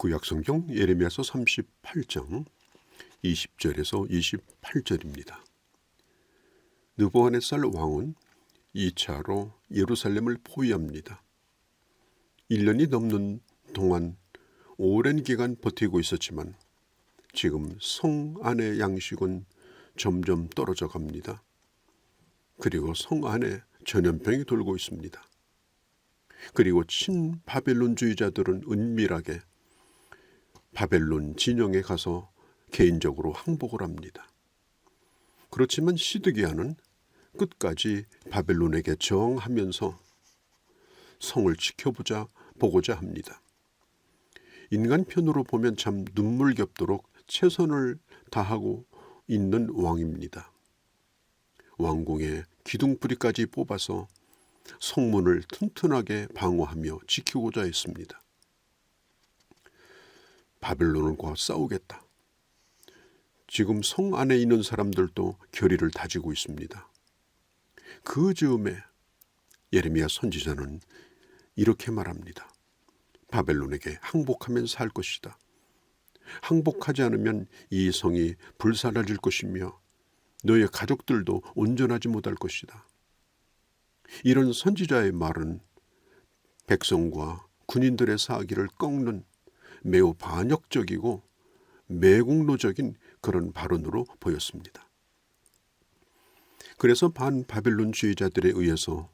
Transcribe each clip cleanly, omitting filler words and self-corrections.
구약성경 예레미야서 38장 20절에서 28절입니다. 느부갓네살 왕은 2차로 예루살렘을 포위합니다. 1년이 넘는 동안 오랜 기간 버티고 있었지만 지금 성 안의 양식은 점점 떨어져 갑니다. 그리고 성 안에 전염병이 돌고 있습니다. 그리고 친바벨론주의자들은 은밀하게 바벨론 진영에 가서 개인적으로 항복을 합니다. 그렇지만 시드기야는 끝까지 바벨론에게 저항하면서 성을 보고자 합니다. 인간 편으로 보면 참 눈물겹도록 최선을 다하고 있는 왕입니다. 왕궁에 기둥뿌리까지 뽑아서 성문을 튼튼하게 방어하며 지키고자 했습니다. 바벨론과 싸우겠다. 지금 성 안에 있는 사람들도 결의를 다지고 있습니다. 그 즈음에 예레미야 선지자는 이렇게 말합니다. 바벨론에게 항복하면 살 것이다. 항복하지 않으면 이 성이 불살라질 것이며 너의 가족들도 온전하지 못할 것이다. 이런 선지자의 말은 백성과 군인들의 사기를 꺾는 매우 반역적이고 매국노적인 그런 발언으로 보였습니다. 그래서 반바벨론주의자들에 의해서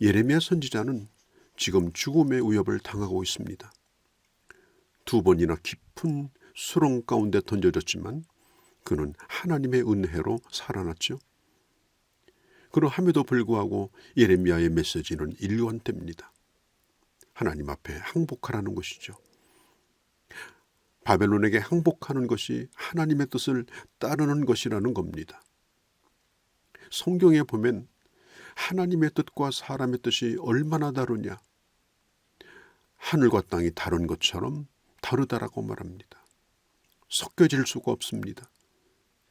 예레미야 선지자는 지금 죽음의 위협을 당하고 있습니다. 2번이나 깊은 수렁 가운데 던져졌지만 그는 하나님의 은혜로 살아났죠. 그러함에도 불구하고 예레미야의 메시지는 일관됩니다. 하나님 앞에 항복하라는 것이죠. 바벨론에게 항복하는 것이 하나님의 뜻을 따르는 것이라는 겁니다. 성경에 보면 하나님의 뜻과 사람의 뜻이 얼마나 다르냐. 하늘과 땅이 다른 것처럼 다르다라고 말합니다. 섞여질 수가 없습니다.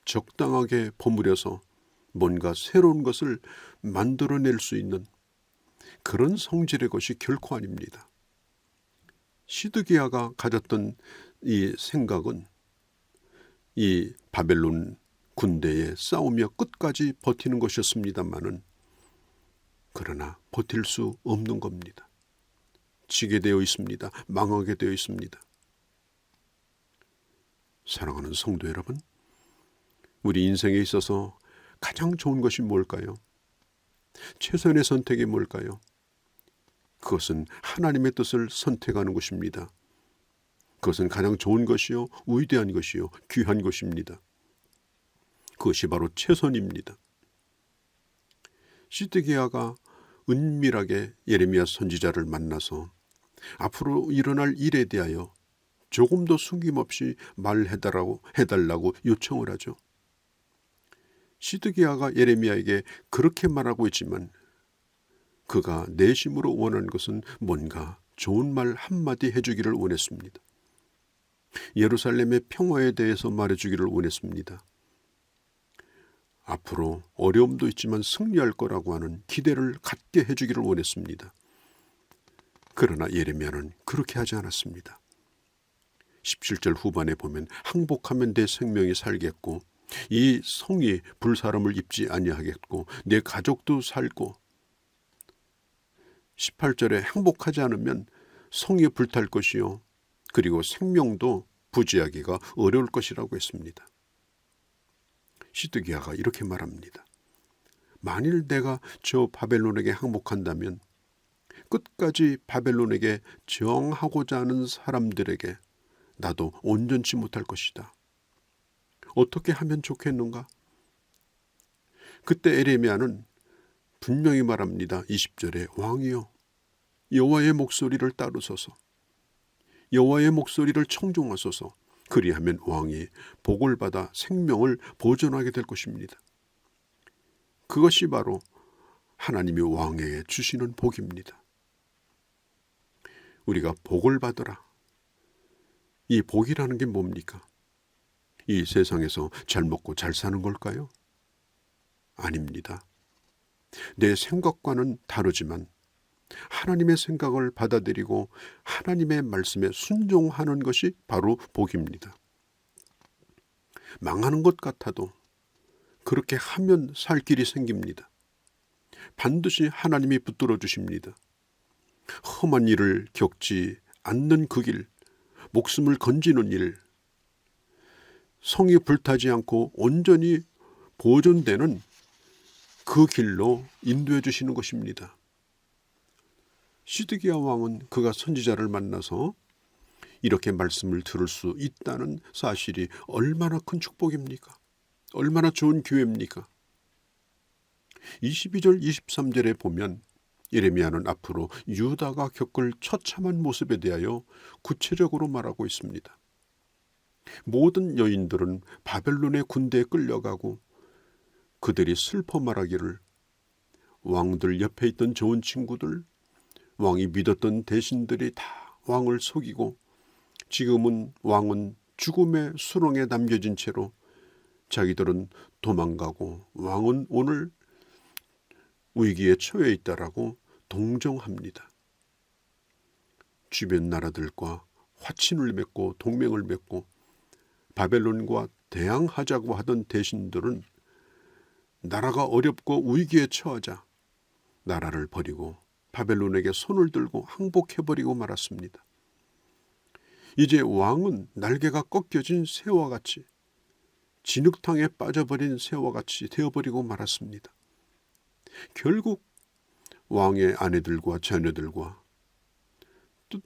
적당하게 버무려서 뭔가 새로운 것을 만들어낼 수 있는 그런 성질의 것이 결코 아닙니다. 시드기야가 가졌던 이 생각은 이 바벨론 군대에 싸우며 끝까지 버티는 것이었습니다마는 그러나 버틸 수 없는 겁니다. 지게 되어 있습니다. 망하게 되어 있습니다. 사랑하는 성도 여러분, 우리 인생에 있어서 가장 좋은 것이 뭘까요? 최선의 선택이 뭘까요? 그것은 하나님의 뜻을 선택하는 것입니다. 그것은 가장 좋은 것이요, 위대한 것이요, 귀한 것입니다. 그것이 바로 최선입니다. 시드기야가 은밀하게 예레미야 선지자를 만나서 앞으로 일어날 일에 대하여 조금도 숨김없이 해달라고 요청을 하죠. 시드기야가 예레미야에게 그렇게 말하고 있지만 그가 내심으로 원하는 것은 뭔가 좋은 말 한마디 해주기를 원했습니다. 예루살렘의 평화에 대해서 말해주기를 원했습니다. 앞으로 어려움도 있지만 승리할 거라고 하는 기대를 갖게 해주기를 원했습니다. 그러나 예레미야는 그렇게 하지 않았습니다. 17절 후반에 보면 항복하면 내 생명이 살겠고 이 성이 불사름을 입지 아니하겠고 내 가족도 살고 18절에 항복하지 않으면 성이 불탈 것이요 그리고 생명도 부지하기가 어려울 것이라고 했습니다. 시드기야가 이렇게 말합니다. 만일 내가 저 바벨론에게 항복한다면 끝까지 바벨론에게 저항하고자 하는 사람들에게 나도 온전치 못할 것이다. 어떻게 하면 좋겠는가? 그때 예레미야는 분명히 말합니다. 20절에 왕이여 여호와의 목소리를 따르소서. 여호와의 목소리를 청종하소서. 그리하면 왕이 복을 받아 생명을 보존하게 될 것입니다. 그것이 바로 하나님이 왕에게 주시는 복입니다. 우리가 복을 받으라. 이 복이라는 게 뭡니까? 이 세상에서 잘 먹고 잘 사는 걸까요? 아닙니다. 내 생각과는 다르지만 하나님의 생각을 받아들이고 하나님의 말씀에 순종하는 것이 바로 복입니다. 망하는 것 같아도 그렇게 하면 살 길이 생깁니다. 반드시 하나님이 붙들어 주십니다. 험한 일을 겪지 않는 그 길, 목숨을 건지는 일, 성이 불타지 않고 온전히 보존되는 그 길로 인도해 주시는 것입니다. 시드기야 왕은 그가 선지자를 만나서 이렇게 말씀을 들을 수 있다는 사실이 얼마나 큰 축복입니까? 얼마나 좋은 기회입니까? 22절 23절에 보면 예레미야는 앞으로 유다가 겪을 처참한 모습에 대하여 구체적으로 말하고 있습니다. 모든 여인들은 바벨론의 군대에 끌려가고 그들이 슬퍼 말하기를 왕들 옆에 있던 좋은 친구들, 왕이 믿었던 대신들이 다 왕을 속이고 지금은 왕은 죽음의 수렁에 남겨진 채로 자기들은 도망가고 왕은 오늘 위기에 처해 있다라고 동정합니다. 주변 나라들과 화친을 맺고 동맹을 맺고 바벨론과 대항하자고 하던 대신들은 나라가 어렵고 위기에 처하자 나라를 버리고 바벨론에게 손을 들고 항복해버리고 말았습니다. 이제 왕은 날개가 꺾여진 새와 같이 진흙탕에 빠져버린 새와 같이 되어버리고 말았습니다. 결국 왕의 아내들과 자녀들과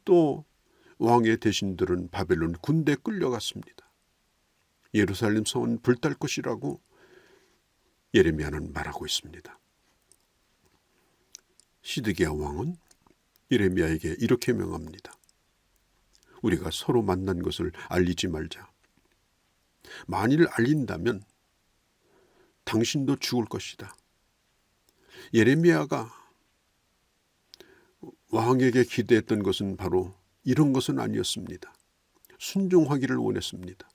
또 왕의 대신들은 바벨론 군대에 끌려갔습니다. 예루살렘 성은 불탈 것이라고 예레미야는 말하고 있습니다. 시드기야 왕은 예레미야에게 이렇게 명합니다. 우리가 서로 만난 것을 알리지 말자. 만일 알린다면 당신도 죽을 것이다. 예레미야가 왕에게 기대했던 것은 바로 이런 것은 아니었습니다. 순종하기를 원했습니다.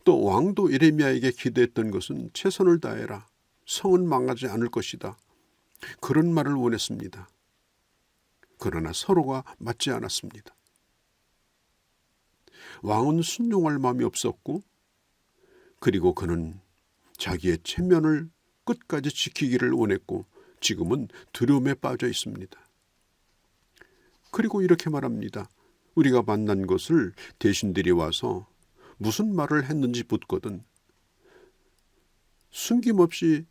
또 왕도 예레미야에게 기대했던 것은 최선을 다해라. 성은 망하지 않을 것이다. 그런 말을 원했습니다. 그러나 서로가 맞지 않았습니다. 왕은 순종할 마음이 없었고 그리고 그는 자기의 체면을 끝까지 지키기를 원했고 지금은 두려움에 빠져 있습니다. 그리고 이렇게 말합니다. 우리가 만난 것을 대신들이 와서 무슨 말을 했는지 묻거든 숨김없이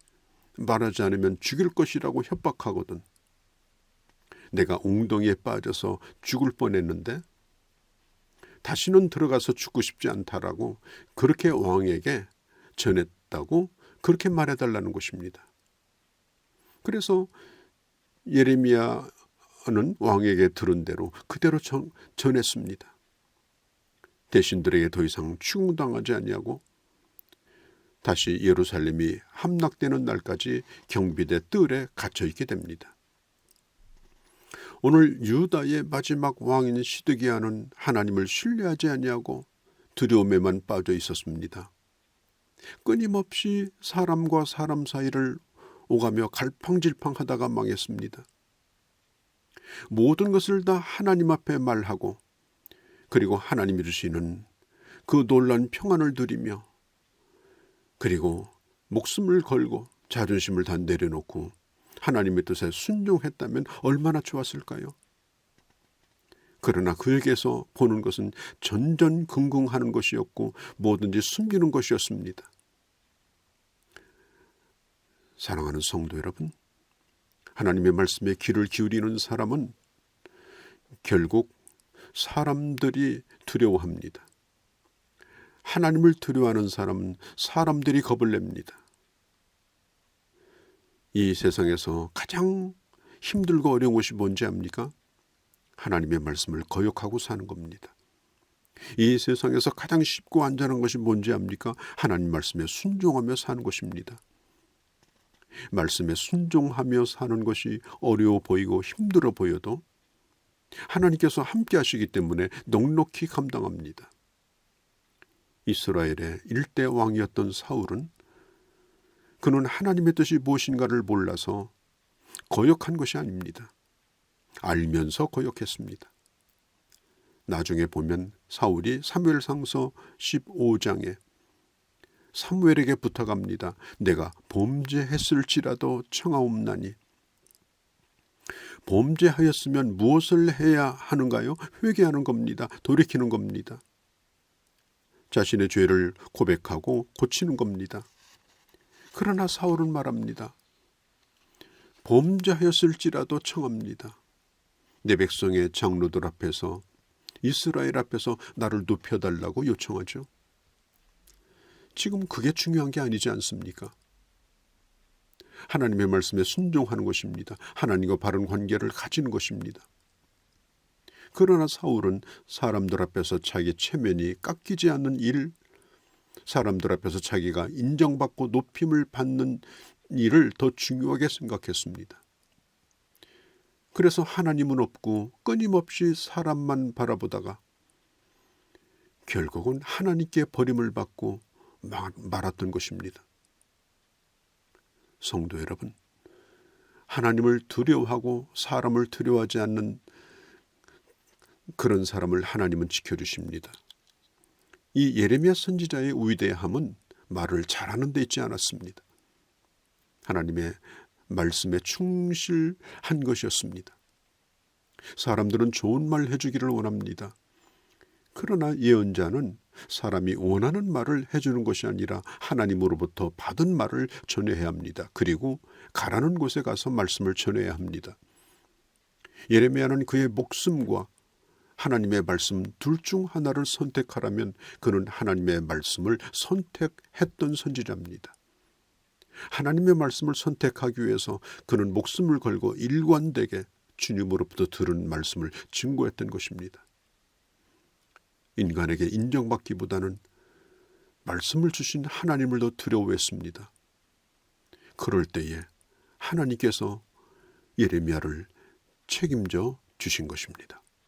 말하지 않으면 죽일 것이라고 협박하거든. 내가 웅덩이에 빠져서 죽을 뻔했는데 다시는 들어가서 죽고 싶지 않다라고 그렇게 왕에게 전했다고 그렇게 말해달라는 것입니다. 그래서 예레미야는 왕에게 들은 대로 그대로 전했습니다. 대신들에게 더 이상 추궁당하지 아니하고 다시 예루살렘이 함락되는 날까지 경비대 뜰에 갇혀 있게 됩니다. 오늘 유다의 마지막 왕인 시드기야는 하나님을 신뢰하지 아니하고 두려움에만 빠져 있었습니다. 끊임없이 사람과 사람 사이를 오가며 갈팡질팡하다가 망했습니다. 모든 것을 다 하나님 앞에 말하고 그리고 하나님이 주시는 그 놀라운 평안을 누리며 그리고 목숨을 걸고 자존심을 다 내려놓고 하나님의 뜻에 순종했다면 얼마나 좋았을까요? 그러나 그에게서 보는 것은 전전긍긍하는 것이었고 뭐든지 숨기는 것이었습니다. 사랑하는 성도 여러분, 하나님의 말씀에 귀를 기울이는 사람은 결국 사람들이 두려워합니다. 하나님을 두려워하는 사람은 사람들이 겁을 냅니다. 이 세상에서 가장 힘들고 어려운 것이 뭔지 압니까? 하나님의 말씀을 거역하고 사는 겁니다. 이 세상에서 가장 쉽고 안전한 것이 뭔지 압니까? 하나님 말씀에 순종하며 사는 것입니다. 말씀에 순종하며 사는 것이 어려워 보이고 힘들어 보여도 하나님께서 함께 하시기 때문에 넉넉히 감당합니다. 이스라엘의 일대 왕이었던 사울은 그는 하나님의 뜻이 무엇인가를 몰라서 거역한 것이 아닙니다. 알면서 거역했습니다. 나중에 보면 사울이 사무엘상서 15장에 사무엘에게 부탁합니다. 내가 범죄했을지라도 청하옵나니. 범죄하였으면 무엇을 해야 하는가요? 회개하는 겁니다. 돌이키는 겁니다. 자신의 죄를 고백하고 고치는 겁니다. 그러나 사울은 말합니다. 범죄하였을지라도 청합니다. 내 백성의 장로들 앞에서, 이스라엘 앞에서 나를 높여달라고 요청하죠. 지금 그게 중요한 게 아니지 않습니까? 하나님의 말씀에 순종하는 것입니다. 하나님과 바른 관계를 가지는 것입니다. 그러나 사울은 사람들 앞에서 자기 체면이 깎이지 않는 일, 사람들 앞에서 자기가 인정받고 높임을 받는 일을 더 중요하게 생각했습니다. 그래서 하나님은 없고 끊임없이 사람만 바라보다가 결국은 하나님께 버림을 받고 말았던 것입니다. 성도 여러분, 하나님을 두려워하고 사람을 두려워하지 않는 그런 사람을 하나님은 지켜주십니다. 이 예레미야 선지자의 위대함은 말을 잘하는 데 있지 않았습니다. 하나님의 말씀에 충실한 것이었습니다. 사람들은 좋은 말 해주기를 원합니다. 그러나 예언자는 사람이 원하는 말을 해주는 것이 아니라 하나님으로부터 받은 말을 전해야 합니다. 그리고 가라는 곳에 가서 말씀을 전해야 합니다. 예레미야는 그의 목숨과 하나님의 말씀 둘 중 하나를 선택하라면 그는 하나님의 말씀을 선택했던 선지자입니다. 하나님의 말씀을 선택하기 위해서 그는 목숨을 걸고 일관되게 주님으로부터 들은 말씀을 증거했던 것입니다. 인간에게 인정받기보다는 말씀을 주신 하나님을 더 두려워했습니다. 그럴 때에 하나님께서 예레미야를 책임져 주신 것입니다.